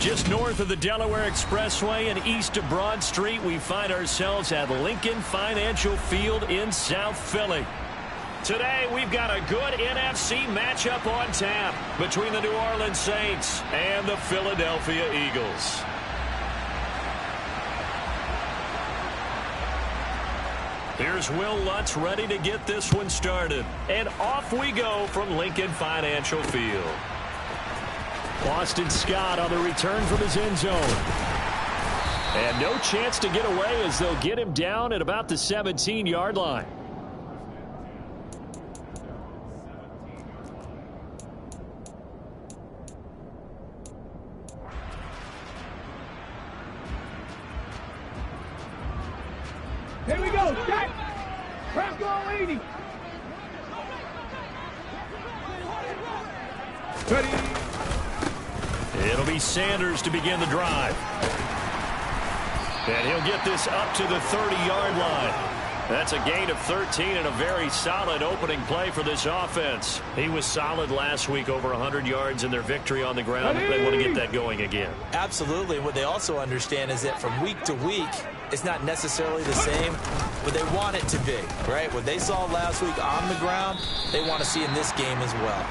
Just north of the Delaware Expressway and east of Broad Street, we find ourselves at Lincoln Financial Field in South Philly. Today, we've got a good NFC matchup on tap between the New Orleans Saints and the Philadelphia Eagles. Here's Will Lutz ready to get this one started. And off we go from Lincoln Financial Field. Boston Scott on the return from his end zone. And no chance to get away as they'll get him down at about the 17-yard line. Here we go, Jack. Press go, 80. Ready. It'll be Sanders to begin the drive. And he'll get this up to the 30-yard line. That's a gain of 13 and a very solid opening play for this offense. He was solid last week, over 100 yards in their victory on the ground. They want to get that going again. Absolutely. What they also understand is that from week to week, it's not necessarily the same, but they want it to be, right? What they saw last week on the ground, they want to see in this game as well.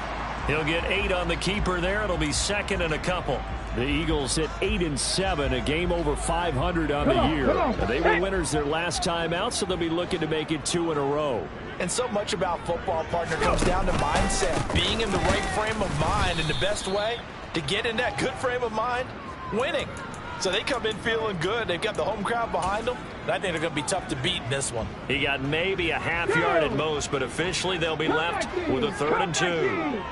He'll get 8 on the keeper there. It'll be second and a couple. The Eagles hit 8-7, a game over 500 on the year. They were winners their last time out, so they'll be looking to make it 2 in a row. And so much about football, partner, comes down to mindset. Being in the right frame of mind, and the best way to get in that good frame of mind, winning. So they come in feeling good. They've got the home crowd behind them. And I think they're going to be tough to beat in this one. He got maybe a half yard at most, but officially they'll be left with a 3rd and 2.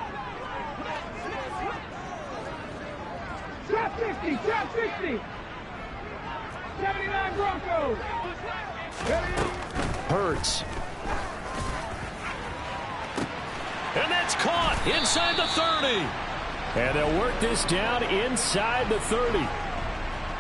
Trap 60, trap 60. 79 Broncos. Hurts. And that's caught inside the 30. And they'll work this down inside the 30.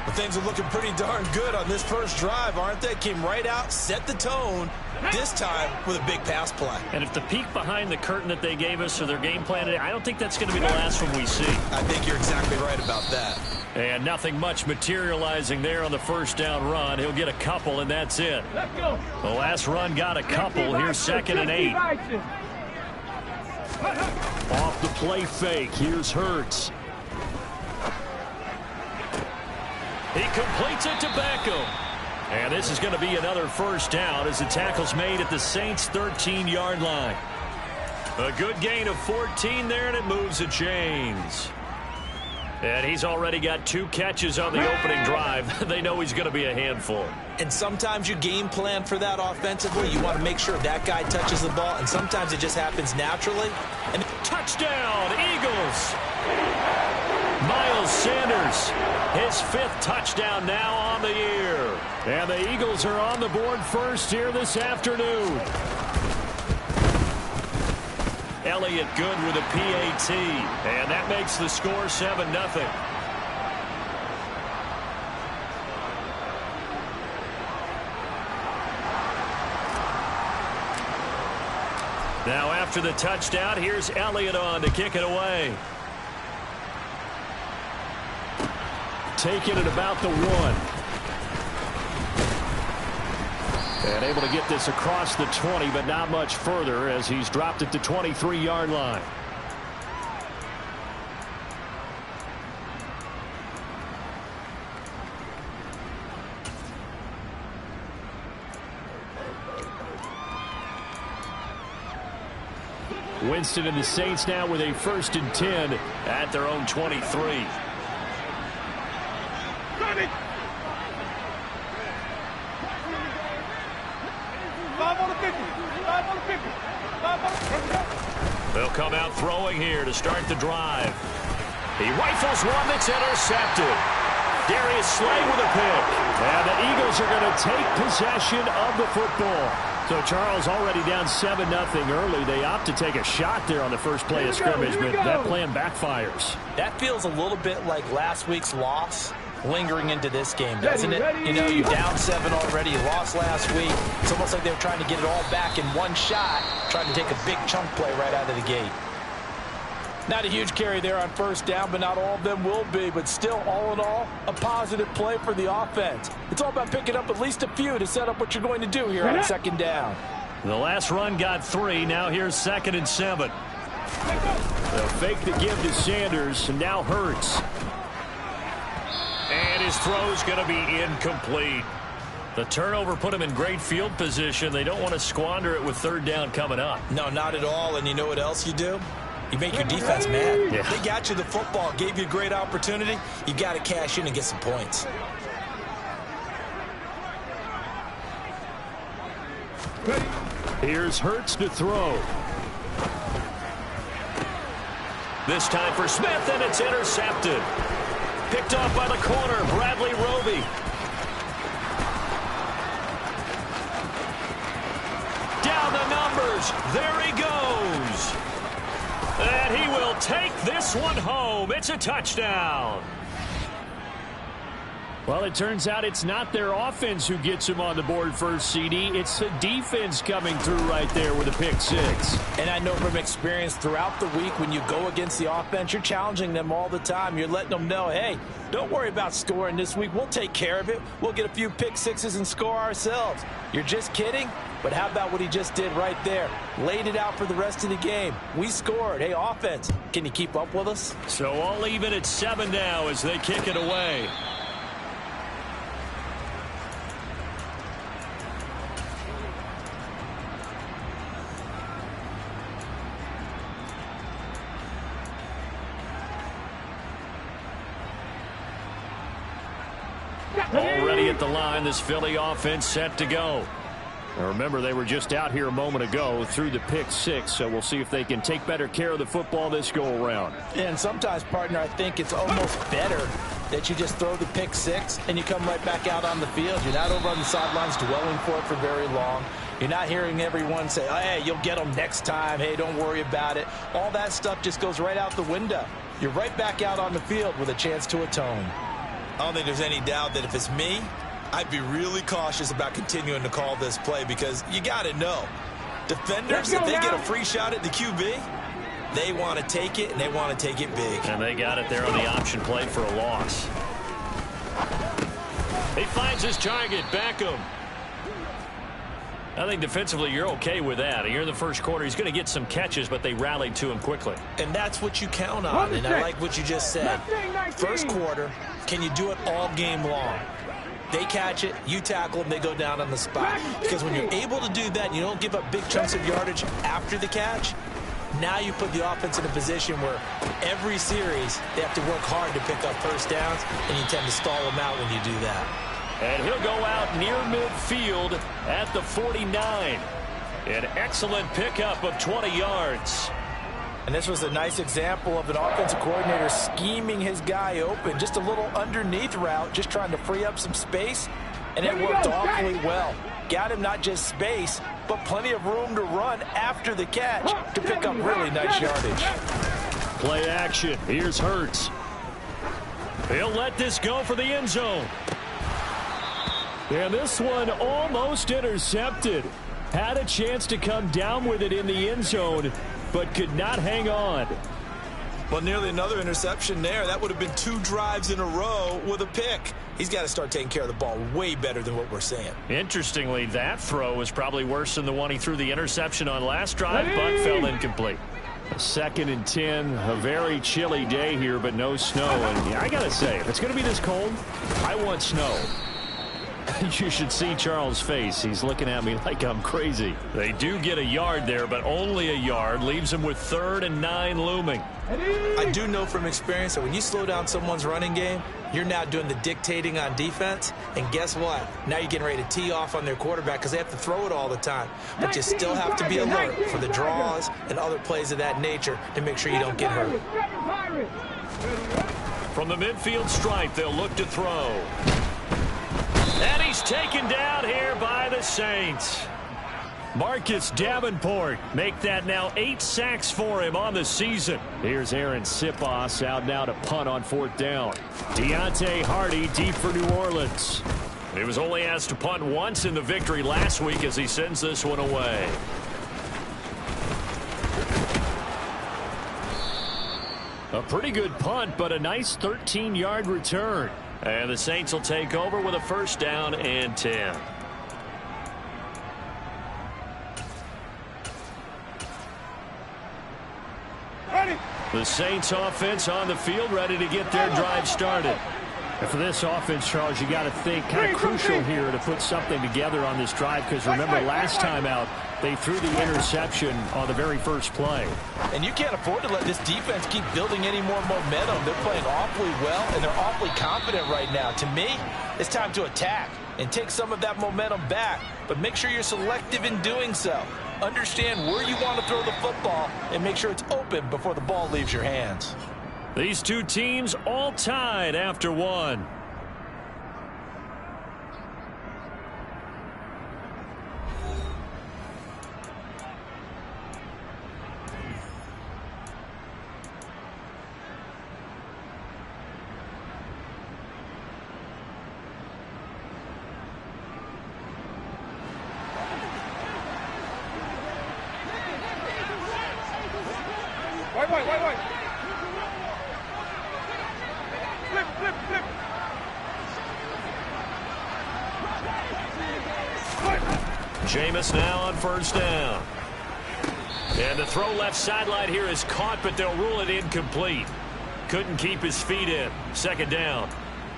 But things are looking pretty darn good on this first drive, aren't they? Came right out, set the tone, this time with a big pass play. And if the peek behind the curtain that they gave us or their game plan today, I don't think that's going to be the last one we see. I think you're exactly right about that. And nothing much materializing there on the first down run. He'll get a couple, and that's it. Let's go. The last run got a couple. Here's 2nd and 8. Off the play fake. Here's Hurts. He completes it to Beckham. And this is going to be another first down as the tackle's made at the Saints' 13-yard line. A good gain of 14 there, and it moves the chains. And he's already got 2 catches on the opening drive. They know he's going to be a handful. And sometimes you game plan for that offensively. You want to make sure that guy touches the ball, and sometimes it just happens naturally. And touchdown, Eagles! Miles Sanders, his 5th touchdown now on the year. And the Eagles are on the board first here this afternoon. Elliott good with a PAT, and that makes the score 7-0. Now after the touchdown, here's Elliott on to kick it away. Taking it about the 1. And able to get this across the 20, but not much further as he's dropped at the 23-yard line. Winston and the Saints now with a 1st and 10 at their own 23. 5 on the 50. 5 on the 50. 5 on the 50. They'll come out throwing here to start the drive. He rifles one that's intercepted. Darius Slay with a pick. And the Eagles are going to take possession of the football. So Charles already down 7-0 early. They opt to take a shot there on the first play of scrimmage, but that plan backfires. That feels a little bit like last week's loss lingering into this game, doesn't it? You know, you're down 7 already. You lost last week. It's almost like they were trying to get it all back in one shot, trying to take a big chunk play right out of the gate. Not a huge carry there on first down, but not all of them will be. But still, all in all, a positive play for the offense. It's all about picking up at least a few to set up what you're going to do here on second down. The last run got 3. Now here's 2nd and 7. They'll fake the give to Sanders, and now Hurts. And his throw's going to be incomplete. The turnover put him in great field position. They don't want to squander it with 3rd down coming up. No, not at all. And you know what else you do? You make your defense mad. Yeah. They got you the football, gave you a great opportunity. You got to cash in and get some points. Here's Hurts to throw. This time for Smith, and it's intercepted. Picked off by the corner, Bradley Roby. Down the numbers. There he goes. And he will take this one home. It's a touchdown. Well, it turns out it's not their offense who gets him on the board first, CD. It's the defense coming through right there with a pick 6. And I know from experience throughout the week, when you go against the offense, you're challenging them all the time. You're letting them know, hey, don't worry about scoring this week. We'll take care of it. We'll get a few pick 6s and score ourselves. You're just kidding? But how about what he just did right there? Laid it out for the rest of the game. We scored. Hey, offense, can you keep up with us? So all even at 7 now as they kick it away. Already at the line, this Philly offense set to go. Now remember, they were just out here a moment ago through the pick 6, so we'll see if they can take better care of the football this go-around. And sometimes, partner, I think it's almost better that you just throw the pick 6 and you come right back out on the field. You're not over on the sidelines dwelling for it for very long. You're not hearing everyone say, oh, hey, you'll get them next time. Hey, don't worry about it. All that stuff just goes right out the window. You're right back out on the field with a chance to atone. I don't think there's any doubt that if it's me, I'd be really cautious about continuing to call this play because you got to know. Defenders, if they get a free shot at the QB, they want to take it, and they want to take it big. And they got it there on the option play for a loss. He finds his target, Beckham. I think defensively you're okay with that. Here in the first quarter, he's going to get some catches, but they rallied to him quickly. And that's what you count on, and I like what you just said. First quarter, can you do it all game long? They catch it, you tackle them, they go down on the spot. Because when you're able to do that and you don't give up big chunks of yardage after the catch, now you put the offense in a position where every series they have to work hard to pick up first downs, and you tend to stall them out when you do that. And he'll go out near midfield at the 49. An excellent pickup of 20 yards. And this was a nice example of an offensive coordinator scheming his guy open. Just a little underneath route, just trying to free up some space. And it worked awfully well. Got him not just space, but plenty of room to run after the catch to pick up really nice yardage. Play action. Here's Hurts. He'll let this go for the end zone. And this one almost intercepted. Had a chance to come down with it in the end zone, but could not hang on. Well, nearly another interception there. That would have been 2 drives in a row with a pick. He's got to start taking care of the ball way better than what we're seeing. Interestingly, that throw was probably worse than the one he threw the interception on last drive, but fell incomplete. 2nd and 10, a very chilly day here, but no snow. And yeah, I got to say, if it's going to be this cold, I want snow. You should see Charles' face. He's looking at me like I'm crazy. They do get a yard there, but only a yard. Leaves them with 3rd and 9 looming. I do know from experience that when you slow down someone's running game, you're now doing the dictating on defense. And guess what? Now you're getting ready to tee off on their quarterback because they have to throw it all the time. But you still have to be alert for the draws and other plays of that nature to make sure you don't get hurt. From the midfield stripe, they'll look to throw. And he's taken down here by the Saints. Marcus Davenport make that now 8 sacks for him on the season. Here's Aaron Sipos out now to punt on 4th down. Deontay Hardy deep for New Orleans. He was only asked to punt once in the victory last week as he sends this one away. A pretty good punt, but a nice 13-yard return. And the Saints will take over with a first down and 10. Ready. The Saints offense on the field, ready to get their drive started. And for this offense, Charles, you got to think kind of crucial here to put something together on this drive, because remember last time out, they threw the interception on the very first play. And you can't afford to let this defense keep building any more momentum. They're playing awfully well, and they're awfully confident right now. To me, it's time to attack and take some of that momentum back, but make sure you're selective in doing so. Understand where you want to throw the football and make sure it's open before the ball leaves your hands. These two teams all tied after one. Wait. Flip. Jameis now on first down. And the throw left sideline here is caught, but they'll rule it incomplete. Couldn't keep his feet in. Second down.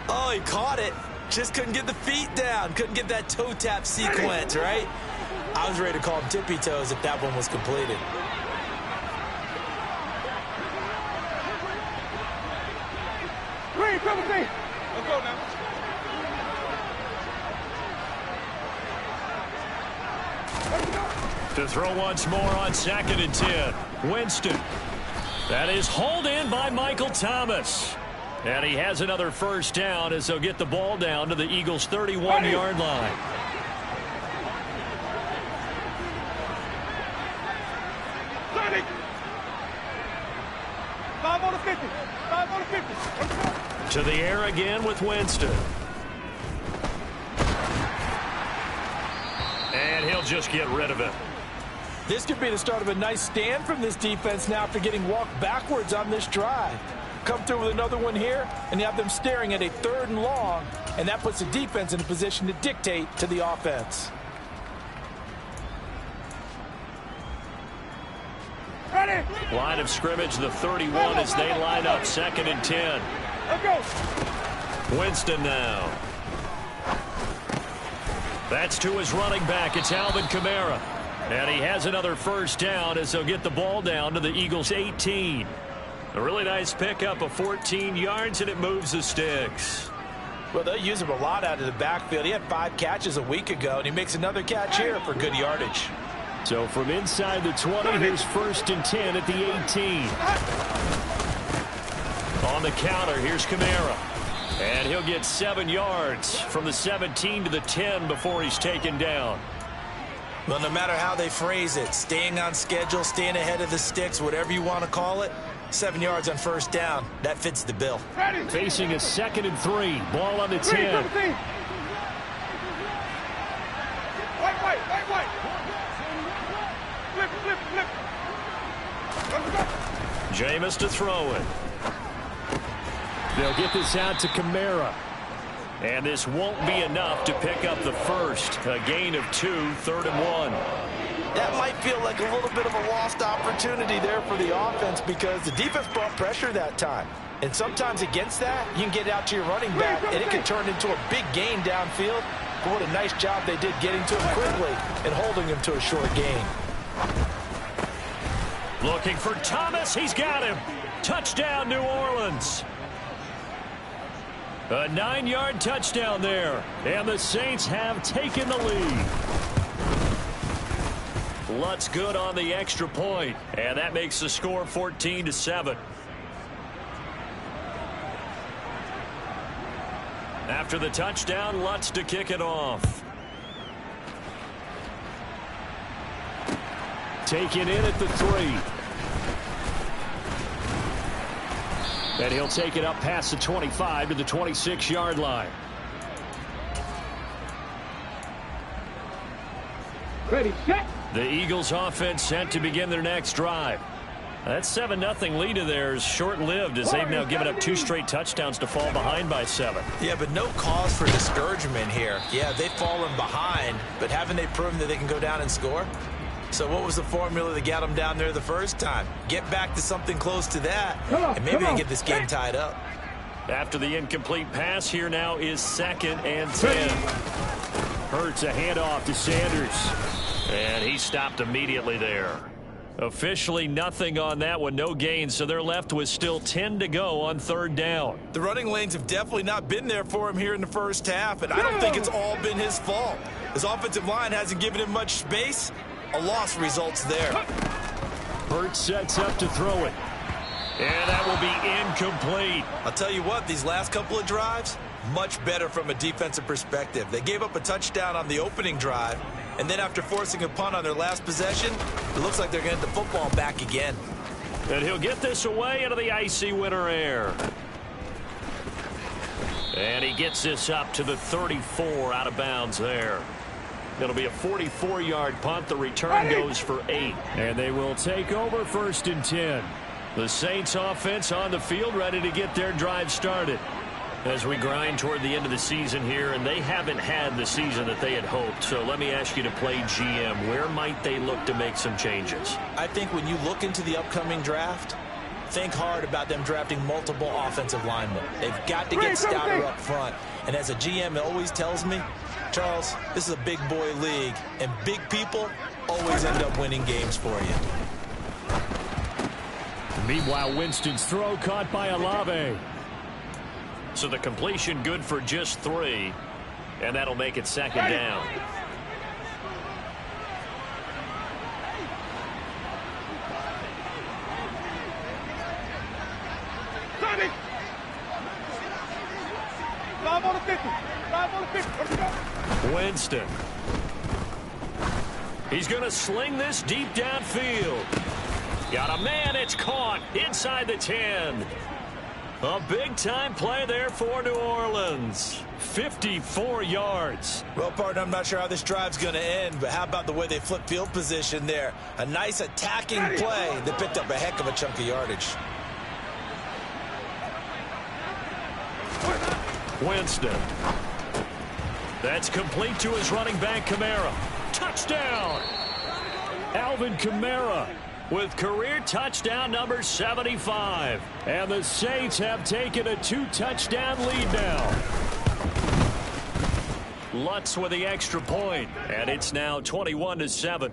Oh, he caught it. Just couldn't get the feet down. Couldn't get that toe tap sequence, right? I was ready to call him tippy toes if that one was completed. Green, double team. Let's go now. To throw once more on 2nd and 10. Winston. That is hauled in by Michael Thomas. And he has another first down as they'll get the ball down to the Eagles' 31-yard line. Five on the 50. To the air again with Winston. And he'll just get rid of it. This could be the start of a nice stand from this defense now after getting walked backwards on this drive. Come through with another one here, and you have them staring at a 3rd and long, and that puts the defense in a position to dictate to the offense. Ready. Line of scrimmage, the 31 as they line up 2nd and 10. Let's go. Winston now. That's to his running back. It's Alvin Kamara. And he has another first down as they'll get the ball down to the Eagles' 18. A really nice pickup of 14 yards, and it moves the sticks. Well, they'll use him a lot out of the backfield. He had 5 catches a week ago, and he makes another catch here for good yardage. So from inside the 20, here's 1st and 10 at the 18. On the counter, here's Kamara. And he'll get 7 yards from the 17 to the 10 before he's taken down. Well, no matter how they phrase it, staying on schedule, staying ahead of the sticks, whatever you want to call it, 7 yards on first down, that fits the bill. Ready. Facing a 2nd and 3. Ball on the 10. White. Flip. Let's go. Jameis to throw it. They'll get this out to Kamara. And this won't be enough to pick up the first. A gain of 2, 3rd and 1. That might feel like a little bit of a lost opportunity there for the offense because the defense brought pressure that time. And sometimes against that, you can get out to your running back, and it can turn into a big gain downfield. But what a nice job they did getting to him quickly and holding him to a short gain. Looking for Thomas. He's got him. Touchdown, New Orleans. A 9-yard touchdown there. And the Saints have taken the lead. Lutz good on the extra point. And that makes the score 14-7. After the touchdown, Lutz to kick it off. Taken in at the 3. And he'll take it up past the 25 to the 26-yard line. Ready, set. The Eagles offense set to begin their next drive. That 7-0 lead of theirs short-lived as they've now given up 2 straight touchdowns to fall behind by 7. Yeah, but no cause for discouragement here. Yeah, they've fallen behind, but haven't they proven that they can go down and score? So what was the formula that got them down there the first time? Get back to something close to that, and maybe they get this game tied up. After the incomplete pass, here now is 2nd and 10. Hurts a handoff to Sanders. And he stopped immediately there. Officially nothing on that one, no gain, so they're left with still 10 to go on 3rd down. The running lanes have definitely not been there for him here in the first half, and I don't think it's all been his fault. His offensive line hasn't given him much space. A loss results there. Hurts sets up to throw it. And that will be incomplete. I'll tell you what, these last couple of drives, much better from a defensive perspective. They gave up a touchdown on the opening drive, and then after forcing a punt on their last possession, it looks like they're going to get the football back again. And he'll get this away into the icy winter air. And he gets this up to the 34 out of bounds there. It'll be a 44-yard punt. The return goes for 8. And they will take over 1st and 10. The Saints offense on the field ready to get their drive started. As we grind toward the end of the season here, and they haven't had the season that they had hoped. So let me ask you to play GM. Where might they look to make some changes? I think when you look into the upcoming draft, think hard about them drafting multiple offensive linemen. They've got to get stouter up front. And as a GM always tells me, Charles, this is a big boy league, and big people always end up winning games for you. Meanwhile, Winston's throw caught by Olave. So the completion good for just 3, and that'll make it 2nd down. Winston. He's going to sling this deep downfield. Got a man, it's caught inside the 10. A big-time play there for New Orleans. 54 yards. Well, partner, I'm not sure how this drive's going to end, but how about the way they flip field position there? A nice attacking play that picked up a heck of a chunk of yardage. Winston. That's complete to his running back, Kamara. Touchdown! Alvin Kamara with career touchdown number 75. And the Saints have taken a 2-touchdown lead now. Lutz with the extra point, and it's now 21-7.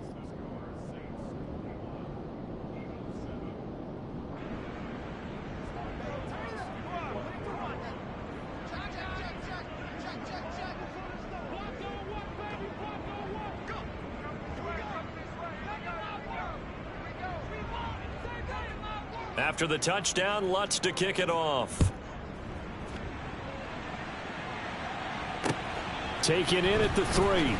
After the touchdown, Lutz to kick it off. Taken in at the 3.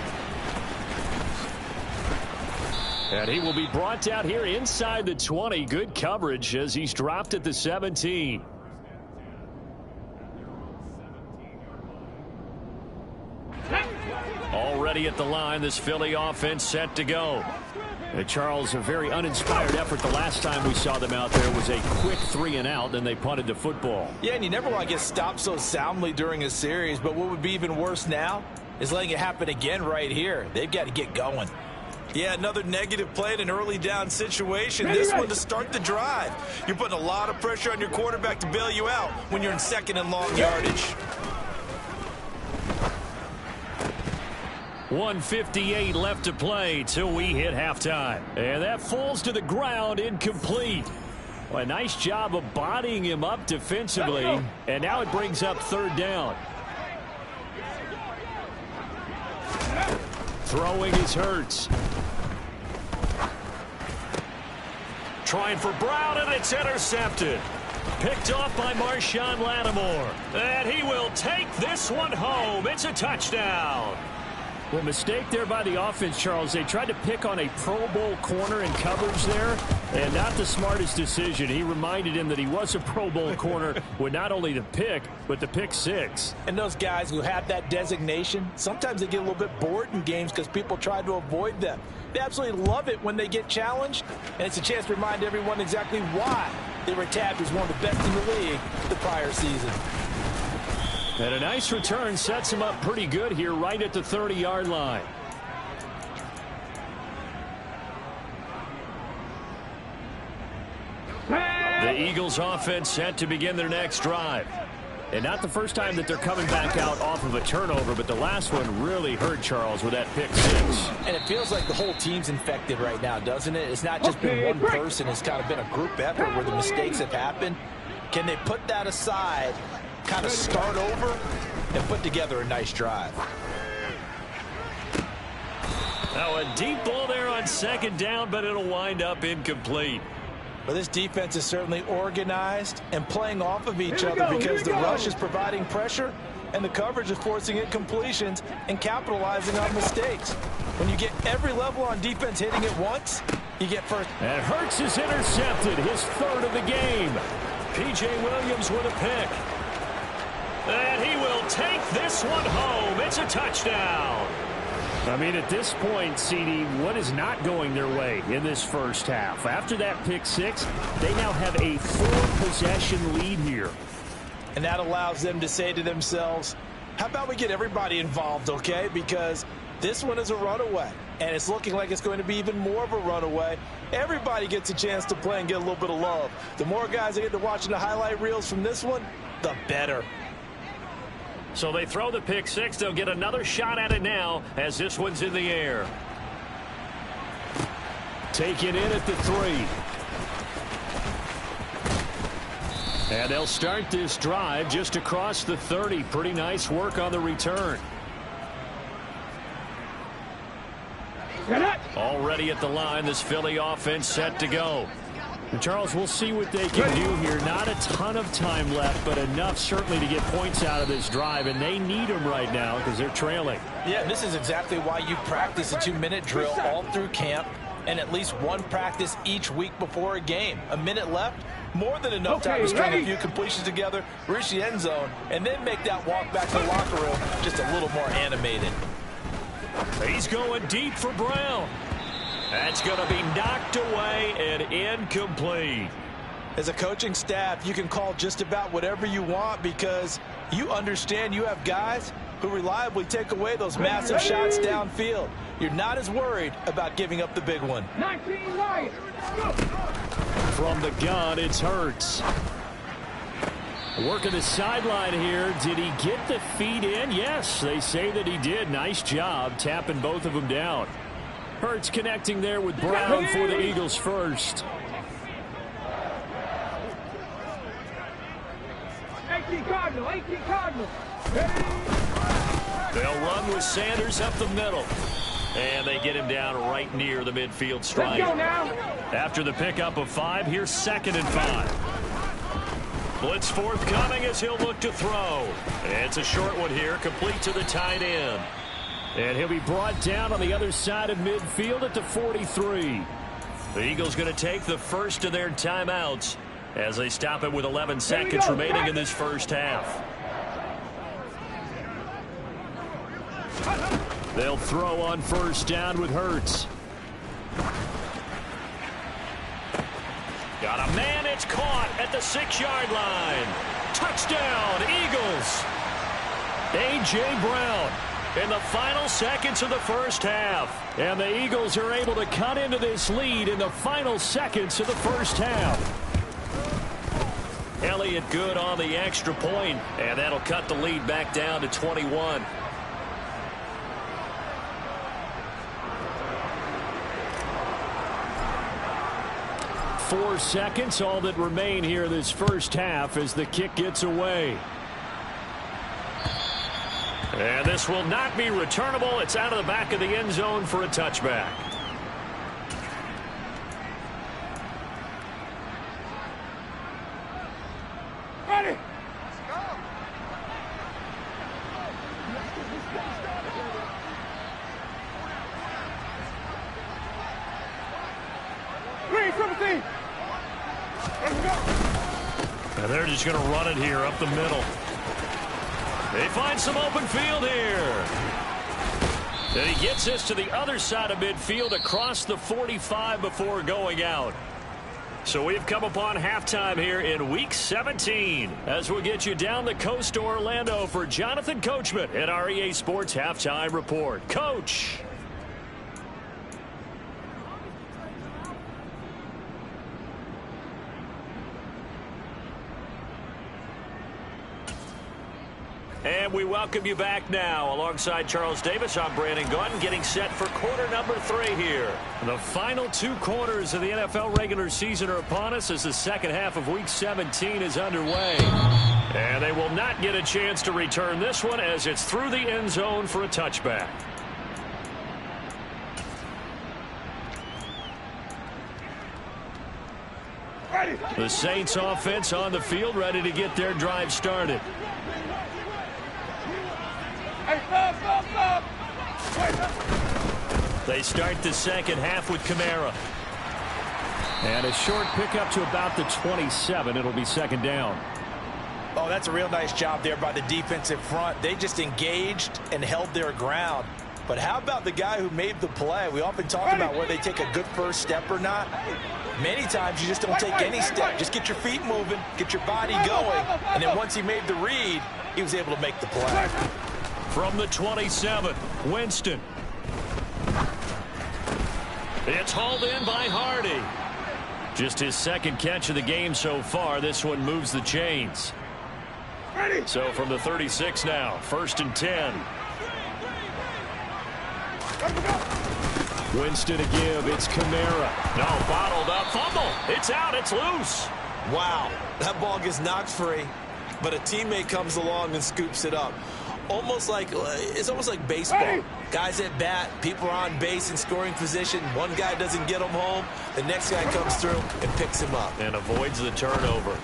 And he will be brought down here inside the 20. Good coverage as he's dropped at the 17. Already at the line, this Philly offense set to go. Charles, a very uninspired effort the last time we saw them out there was a quick 3-and-out, then they punted the football. Yeah, and you never want to get stopped so soundly during a series, but what would be even worse now is letting it happen again right here. They've got to get going. Yeah, another negative play in an early down situation. This one to start the drive. You're putting a lot of pressure on your quarterback to bail you out when you're in 2nd and long yardage. 1:58 left to play till we hit halftime. And that falls to the ground, incomplete. Well, a nice job of bodying him up defensively. And now it brings up 3rd down. Throwing is Hurts. Trying for Brown, and it's intercepted. Picked off by Marshawn Lattimore. And he will take this one home. It's a touchdown. Well, mistake there by the offense, Charles. They tried to pick on a Pro Bowl corner in coverage there, and not the smartest decision. He reminded him that he was a Pro Bowl corner with not only the pick, but the pick six. And those guys who have that designation, sometimes they get a little bit bored in games because people try to avoid them. They absolutely love it when they get challenged, and it's a chance to remind everyone exactly why they were tabbed as one of the best in the league the prior season. And a nice return sets him up pretty good here right at the 30-yard line. The Eagles offense set to begin their next drive. And not the first time that they're coming back out off of a turnover, but the last one really hurt Charles with that pick six. And it feels like the whole team's infected right now, doesn't it? It's not just been one person. It's kind of been a group effort where the mistakes have happened. Can they put that aside, kind of start over, and put together a nice drive? Now a deep ball there on second down, but it'll wind up incomplete. Well, this defense is certainly organized and playing off of each other because the rush is providing pressure and the coverage is forcing incompletions and capitalizing on mistakes. When you get every level on defense hitting it once, you get first. And Hurts is intercepted, his third of the game. P.J. Williams with a pick. And he will take this one home. It's a touchdown. I mean, at this point, CD, what is not going their way in this first half? After that pick six, they now have a 4-possession lead here. And that allows them to say to themselves, how about we get everybody involved, okay? Because this one is a runaway, and it's looking like it's going to be even more of a runaway. Everybody gets a chance to play and get a little bit of love. The more guys that get to watching the highlight reels from this one, the better. So they throw the pick six. They'll get another shot at it now as this one's in the air. Taken in at the 3. And they'll start this drive just across the 30. Pretty nice work on the return. Already at the line, this Philly offense set to go. And Charles, we'll see what they can do here. Not a ton of time left, but enough certainly to get points out of this drive, and they need them right now because they're trailing. Yeah, this is exactly why you practice a 2-minute drill all through camp and at least one practice each week before a game. A minute left, more than enough time to string a few completions together, reach the end zone, and then make that walk back to the locker room just a little more animated. He's going deep for Brown. That's going to be knocked away and incomplete. As a coaching staff, you can call just about whatever you want because you understand you have guys who reliably take away those massive shots downfield. You're not as worried about giving up the big one. 19 right. From the gun, it's Hurts. Working the sideline here. Did he get the feet in? Yes, they say that he did. Nice job tapping both of them down. Hurts connecting there with Brown for the Eagles first. 18 Cardinal, 18 Cardinal. They'll run with Sanders up the middle. And they get him down right near the midfield stripe. Let's go now. After the pickup of 5, here's 2nd and 5. Blitz forthcoming as he'll look to throw. It's a short one here, complete to the tight end. And he'll be brought down on the other side of midfield at the 43. The Eagles going to take the first of their timeouts as they stop it with 11 seconds remaining in this first half. They'll throw on first down with Hurts. Got a man, it's caught at the 6-yard line. Touchdown, Eagles. A.J. Brown in the final seconds of the first half. And the Eagles are able to cut into this lead in the final seconds of the first half. Elliott good on the extra point, and that'll cut the lead back down to 21. Four seconds, all that remain here this first half as the kick gets away. And this will not be returnable. It's out of the back of the end zone for a touchback. Ready. And they're just going to run it here up the middle. They find some open field here. And he gets this to the other side of midfield across the 45 before going out. So we've come upon halftime here in Week 17 as we'll get you down the coast to Orlando for Jonathan Coachman at our EA Sports Halftime Report. Coach. And we welcome you back now. Alongside Charles Davis, I'm Brandon Gunn, getting set for quarter number 3 here. The final 2 quarters of the NFL regular season are upon us as the second half of Week 17 is underway. And they will not get a chance to return this one as it's through the end zone for a touchback. The Saints offense on the field, ready to get their drive started. They start the second half with Kamara. And a short pickup to about the 27. It'll be second down. Oh, that's a real nice job there by the defensive front. They just engaged and held their ground. But how about the guy who made the play? We often talk about whether they take a good first step or not. Many times you just don't take any step. Just get your feet moving, get your body going, and then once he made the read, he was able to make the play. From the 27, Winston. It's hauled in by Hardy. Just his second catch of the game so far. This one moves the chains. So from the 36 now, 1st and 10. Winston to give. It's Kamara. No, bottled up. Fumble. It's out. It's loose. Wow, that ball gets knocked free, but a teammate comes along and scoops it up. It's almost like baseball. Guys at bat, people are on base in scoring position. One guy doesn't get him home. The next guy comes through and picks him up. And avoids the turnover.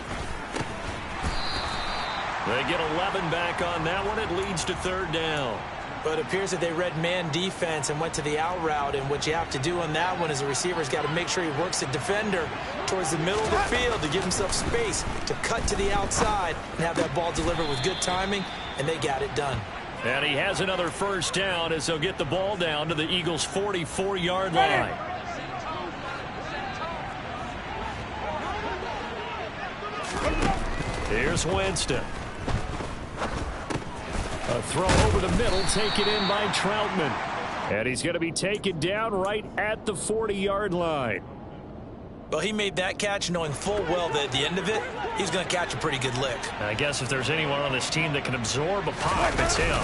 They get 11 back on that one. It leads to 3rd down. But it appears that they read man defense and went to the out route. And what you have to do on that one is the receiver's got to make sure he works the defender towards the middle of the field to give himself space to cut to the outside and have that ball delivered with good timing. And they got it done. And he has another 1st down as they'll get the ball down to the Eagles' 44-yard line. Here's Winston. A throw over the middle, taken in by Troutman. And he's going to be taken down right at the 40-yard line. Well, he made that catch knowing full well that at the end of it, he's going to catch a pretty good lick. I guess if there's anyone on this team that can absorb a pop, it's him.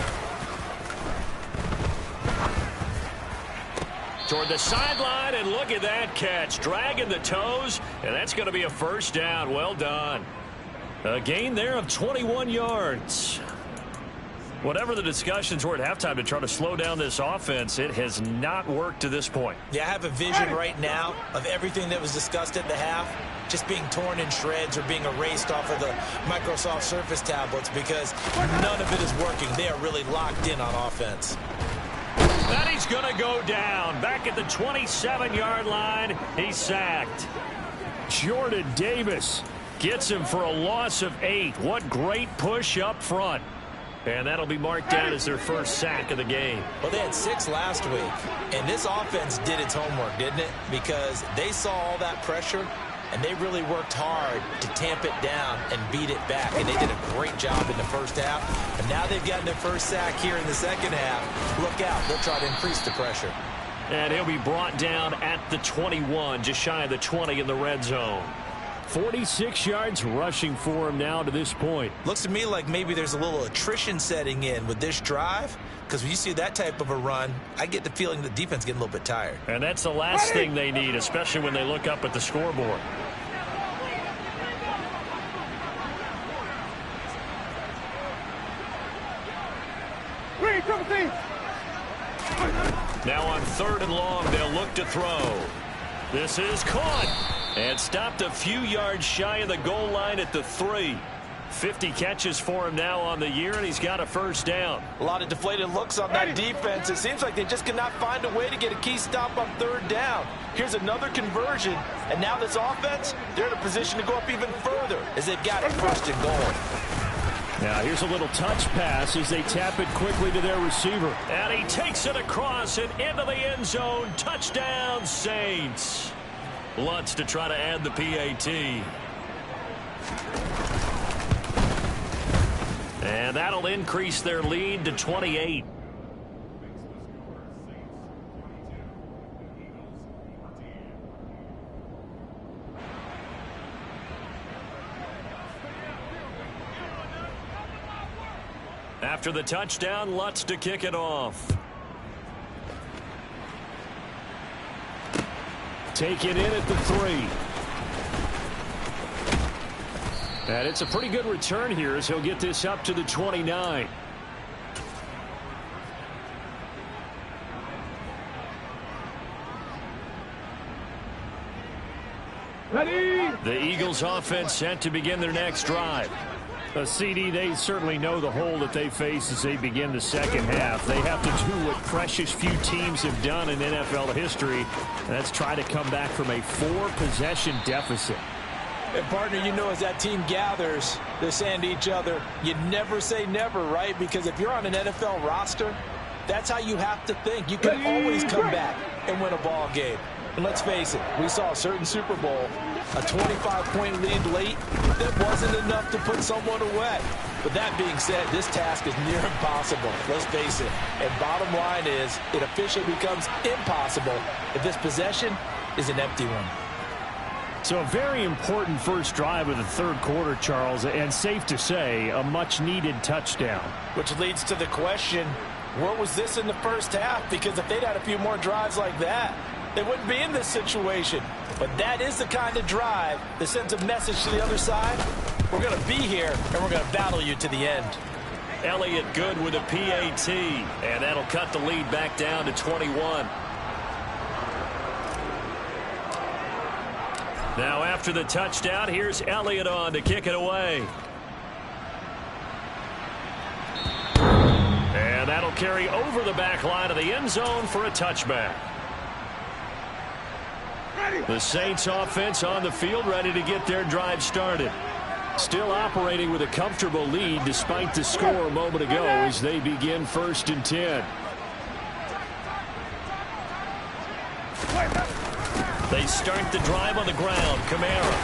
Toward the sideline, and look at that catch. Dragging the toes, and that's going to be a 1st down. Well done. A gain there of 21 yards. Whatever the discussions were at halftime to try to slow down this offense, it has not worked to this point. Yeah, I have a vision right now of everything that was discussed at the half just being torn in shreds or being erased off of the Microsoft Surface tablets because none of it is working. They are really locked in on offense. And he's going to go down. Back at the 27-yard line, he's sacked. Jordan Davis gets him for a loss of 8. What great push up front. And that'll be marked down as their 1st sack of the game. Well, they had 6 last week, and this offense did its homework, didn't it? Because they saw all that pressure, and they really worked hard to tamp it down and beat it back. And they did a great job in the 1st half. And now they've gotten their 1st sack here in the 2nd half. Look out. They'll try to increase the pressure. And he'll be brought down at the 21, just shy of the 20 in the red zone. 46 yards rushing for him now to this point. Looks to me like maybe there's a little attrition setting in with this drive, because when you see that type of a run, I get the feeling the defense getting a little bit tired. And that's the last thing they need, especially when they look up at the scoreboard. Now on 3rd and long, they'll look to throw. This is caught. And stopped a few yards shy of the goal line at the 3. 50 catches for him now on the year, and he's got a first down. A lot of deflated looks on that defense. It seems like they just cannot find a way to get a key stop on third down. Here's another conversion, and now this offense, they're in a position to go up even further as they've got it first and goal. Now here's a little touch pass as they tap it quickly to their receiver. And he takes it across and into the end zone. Touchdown, Saints. Lutz to try to add the PAT. And that'll increase their lead to 28. After the touchdown, Lutz to kick it off. Take it in at the 3. And it's a pretty good return here as he'll get this up to the 29. Ready? The Eagles offense set to begin their next drive. A CD, they certainly know the hole that they face as they begin the second half. They have to do what precious few teams have done in NFL history, and that's try to come back from a 4-possession deficit. And partner, you know, as that team gathers, they're saying to each other, you never say never, right? Because if you're on an NFL roster, that's how you have to think. You can always come back and win a ball game. And let's face it, we saw a certain Super Bowl, a 25-point lead late, that wasn't enough to put someone away. But that being said, this task is near impossible. Let's face it. And bottom line is, it officially becomes impossible if this possession is an empty one. So a very important first drive of the third quarter, Charles, and safe to say, a much-needed touchdown. Which leads to the question, where was this in the first half? Because if they'd had a few more drives like that, they wouldn't be in this situation. But that is the kind of drive that sends a message to the other side. We're going to be here, and we're going to battle you to the end. Elliott good with a PAT, and that'll cut the lead back down to 21. Now after the touchdown, here's Elliott on to kick it away. And that'll carry over the back line of the end zone for a touchback. The Saints offense on the field, ready to get their drive started. Still operating with a comfortable lead despite the score a moment ago as they begin 1st and 10. They start the drive on the ground. Kamara.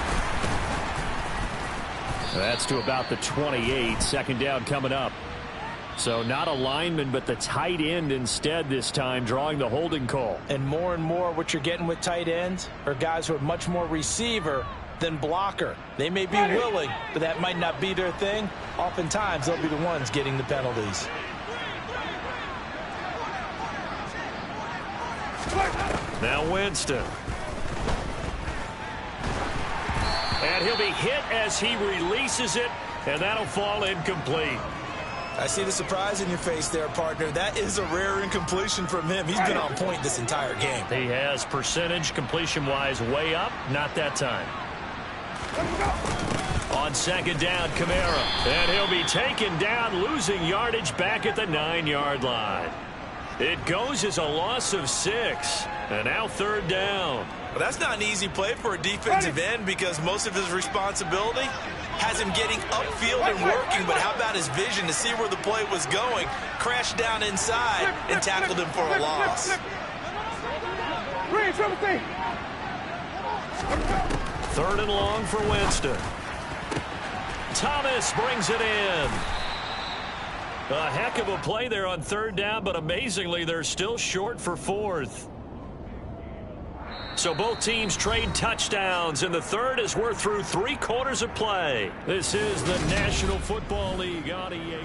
That's to about the 28. Second down coming up. So not a lineman, but the tight end instead this time, drawing the holding call. And more what you're getting with tight ends are guys who are much more receiver than blocker. They may be willing, but that might not be their thing. Oftentimes, they'll be the ones getting the penalties. Now Winston. And he'll be hit as he releases it, and that'll fall incomplete. I see the surprise in your face there, partner. That is a rare incompletion from him. He's been on point this entire game. He has percentage completion-wise way up, not that time. On second down, Kamara. And he'll be taken down, losing yardage back at the 9-yard line. It goes as a loss of 6. And now 3rd down. Well, that's not an easy play for a defensive end because most of his responsibility has him getting upfield and working, but how about his vision to see where the play was going, crashed down inside, and tackled him for a loss. 3rd and long for Winston. Thomas brings it in. A heck of a play there on 3rd down, but amazingly, they're still short for 4th. So both teams trade touchdowns, and the third as we're through 3 quarters of play. This is the National Football League on EA.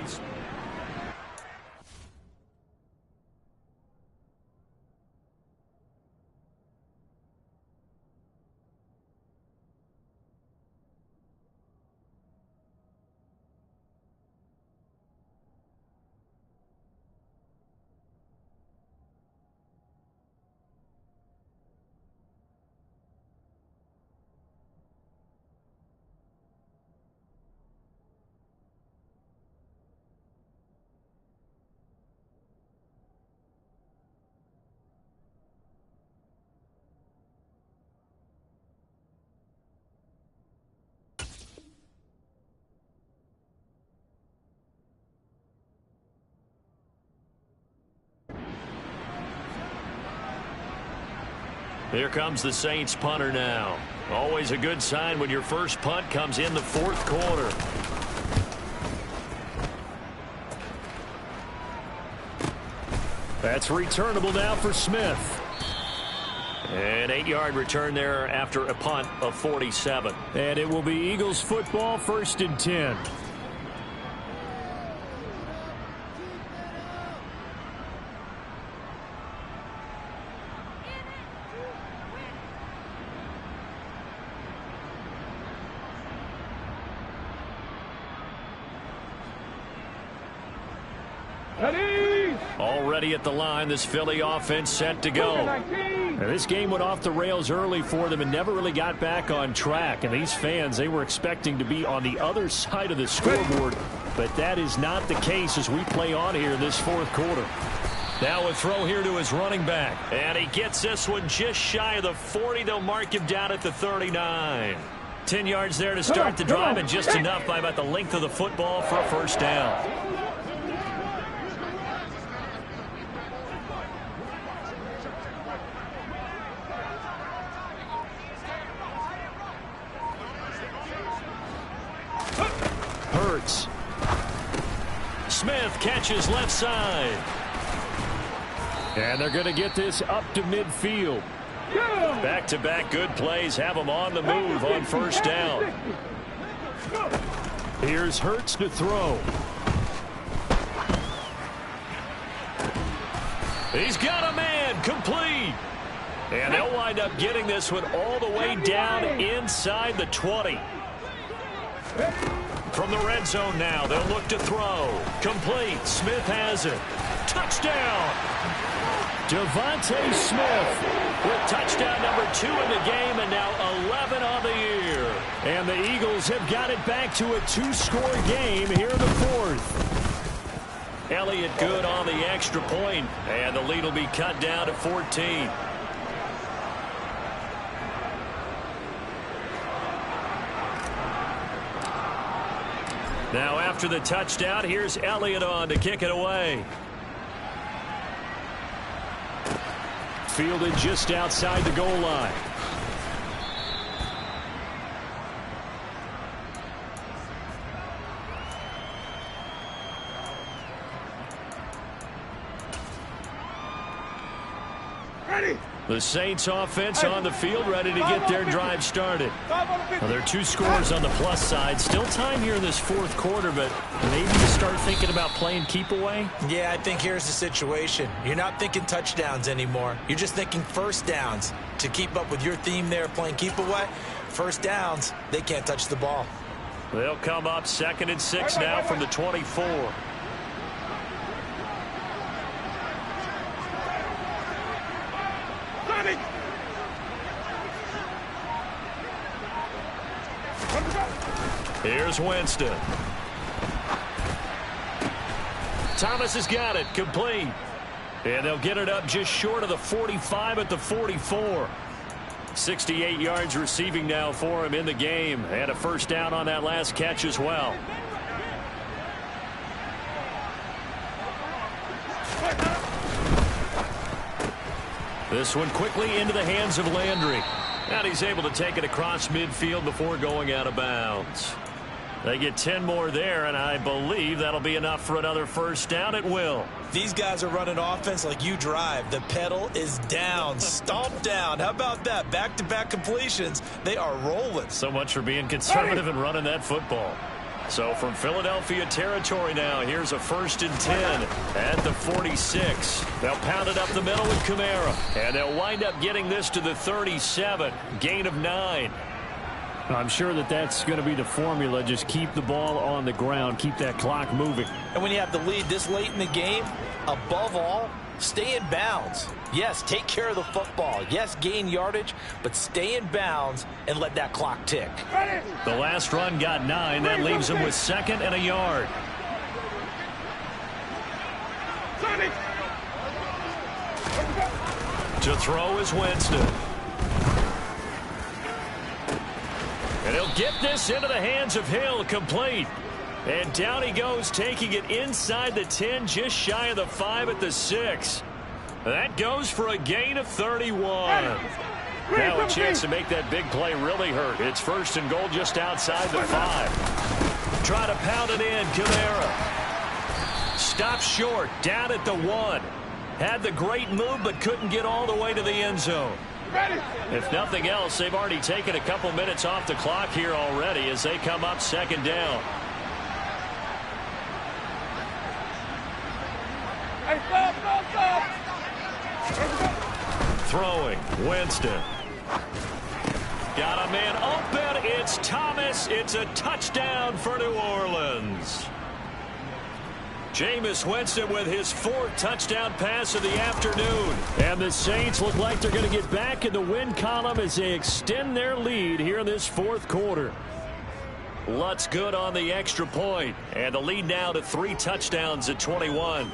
Here comes the Saints punter now. Always a good sign when your first punt comes in the fourth quarter. That's returnable now for Smith. An 8-yard return there after a punt of 47. And it will be Eagles football, 1st and 10. Already at the line, this Philly offense set to go. Now, this game went off the rails early for them and never really got back on track. And these fans, they were expecting to be on the other side of the scoreboard. But that is not the case as we play on here in this fourth quarter. Now a throw here to his running back. And he gets this one just shy of the 40. They'll mark him down at the 39. 10 yards there to start the drive, and just enough by about the length of the football for a first down. Hurts. Smith catches left side. And they're going to get this up to midfield. Back-to-back good plays have them on the move on first down. Here's Hurts to throw. He's got a man, complete. And they'll wind up getting this one all the way down inside the 20. From the red zone now, they'll look to throw. Complete. Smith has it. Touchdown. Devontae Smith with touchdown number 2 in the game, and now 11 on the year. And the Eagles have got it back to a 2-score game here in the fourth. Elliott good on the extra point, and the lead will be cut down to 14. Now after the touchdown, here's Elliott on to kick it away. Fielded just outside the goal line. Ready. The Saints offense on the field, ready to get their drive started. Well, there are 2 scores on the plus side. Still time here in this fourth quarter, but maybe you start thinking about playing keep away? Yeah, I think here's the situation. You're not thinking touchdowns anymore. You're just thinking first downs. To keep up with your theme there, playing keep away, first downs, they can't touch the ball. They'll come up 2nd and 6 now from the 24. Here's Winston. Thomas has got it, complete. And they'll get it up just short of the 45 at the 44. 68 yards receiving now for him in the game. And a first down on that last catch as well. This one quickly into the hands of Landry. And he's able to take it across midfield before going out of bounds. They get 10 more there, and I believe that'll be enough for another first down. It will. These guys are running offense like you drive. The pedal is down, stomped down. How about that? Back-to-back completions. They are rolling. So much for being conservative and running that football. So from Philadelphia territory now, here's a 1st and 10 at the 46. They'll pound it up the middle with Kamara. And they'll wind up getting this to the 37. Gain of 9. I'm sure that that's going to be the formula. Just keep the ball on the ground. Keep that clock moving. And when you have the lead this late in the game, above all, stay in bounds. Yes, take care of the football. Yes, gain yardage, but stay in bounds and let that clock tick. The last run got 9. That leaves him with 2nd and a yard. To throw is Winston. And he'll get this into the hands of Hill, complete. And down he goes, taking it inside the 10, just shy of the 5 at the 6. That goes for a gain of 31. Now a chance to make that big play really hurt. It's 1st and goal just outside the 5. Try to pound it in. Kamara. Stop short. Down at the 1. Had the great move but couldn't get all the way to the end zone. If nothing else, they've already taken a couple minutes off the clock here already as they come up 2nd down. Hey, stop. Throwing. Winston. Got a man open. It's Thomas. It's a touchdown for New Orleans. Jameis Winston with his 4th touchdown pass of the afternoon. And the Saints look like they're going to get back in the win column as they extend their lead here in this 4th quarter. Lutz good on the extra point. And the lead now to 3 touchdowns at 21.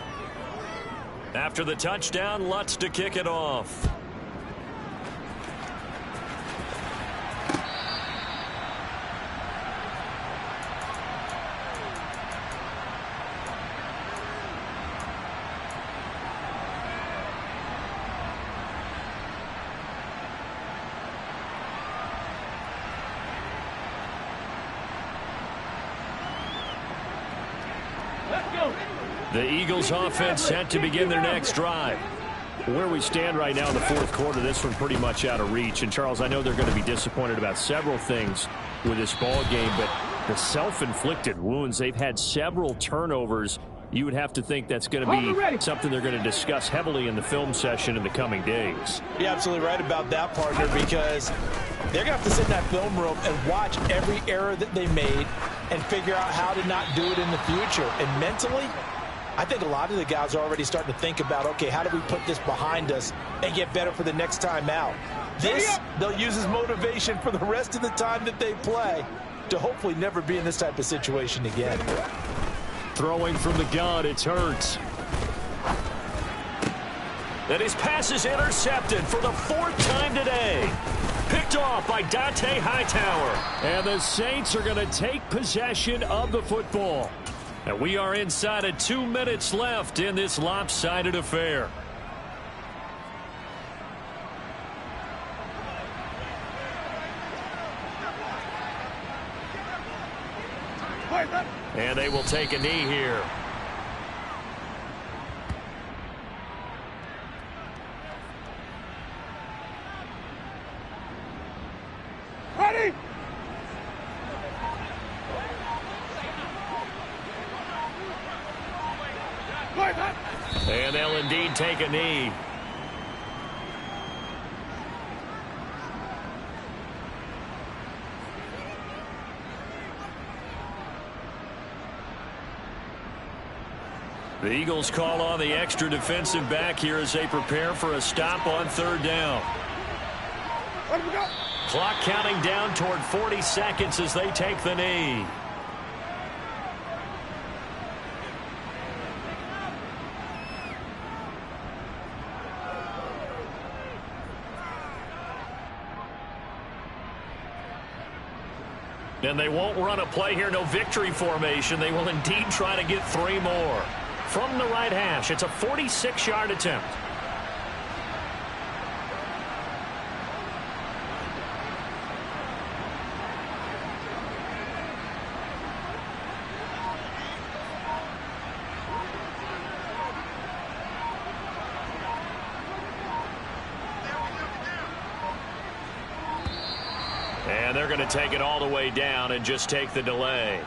After the touchdown, Lutz to kick it off. The Eagles offense set to begin their next drive. Where we stand right now in the 4th quarter, this one pretty much out of reach. And, Charles, I know they're going to be disappointed about several things with this ball game, but the self-inflicted wounds, they've had several turnovers. You would have to think that's going to be something they're going to discuss heavily in the film session in the coming days. You're absolutely right about that, partner, because they're going to have to sit in that film room and watch every error that they made and figure out how to not do it in the future. And mentally, I think a lot of the guys are already starting to think about, okay, how do we put this behind us and get better for the next time out? This, they'll use as motivation for the rest of the time that they play to hopefully never be in this type of situation again. Throwing from the gun, it's Hurts. And his pass is intercepted for the 4th time today. Picked off by Dante Hightower. And the Saints are going to take possession of the football. And we are inside of 2 minutes left in this lopsided affair. And they will take a knee here. Ready? And they'll indeed take a knee. The Eagles call on the extra defensive back here as they prepare for a stop on 3rd down. Clock counting down toward 40 seconds as they take the knee. And they won't run a play here, no victory formation. They will indeed try to get 3 more. From the right hash, it's a 46-yard attempt. And they're going to take it all the way down and just take the delay.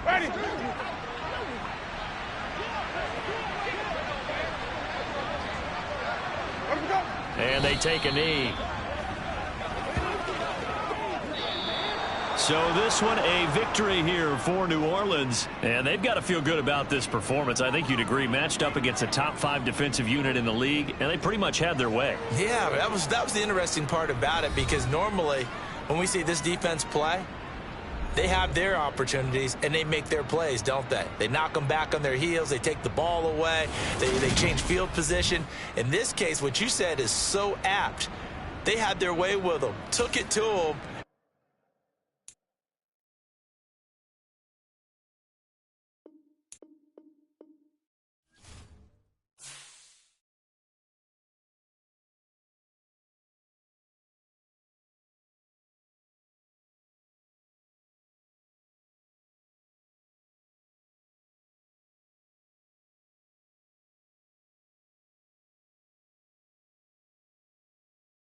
Ready? And they take a knee. So this one a victory here for New Orleans. And they've got to feel good about this performance. I think you'd agree, matched up against a top 5 defensive unit in the league, and they pretty much had their way. Yeah, that was the interesting part about it, because normally when we see this defense play, they have their opportunities and they make their plays, don't they? They knock them back on their heels. They take the ball away. They change field position. In this case, what you said is so apt. They had their way with them, took it to them,